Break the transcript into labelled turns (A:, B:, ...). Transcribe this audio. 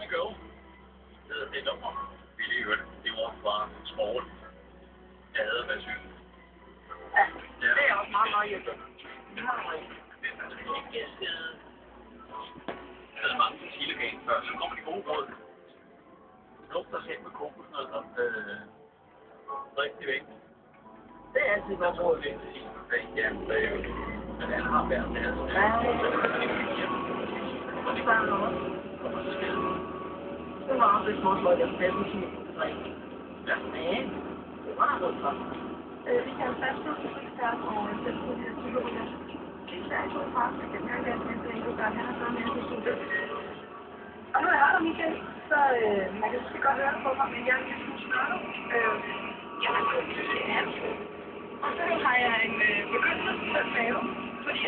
A: we go. Det er nummer. Vi lige hørte. Det var fra Skål. Jeg hader med syg.
B: Ja, det er også meget irriterende. Det har jeg ikke.
A: Jeg havde mange tequila-gagen før, så kommer de gode råd. Lugter selv med kokosnød og rigtig væk.
B: Det er altid godt råd.
A: Det er men alle har hver deres.
B: Og det var noget. Det var også et småsløjt, jeg fandt i sin drik.
A: Ja.
B: Men det var noget for. Vi kan jo fast på ekspert og selv på de her psykologer. Det er ikke fra, jeg kan mærke, at han har sådan en studie. Og nu er jeg her, Michael, så man kan måske godt høre det på mig, men jeg er lidt snørret. Jeg har gået i halsen. Og så har jeg en begyndelse til at lave.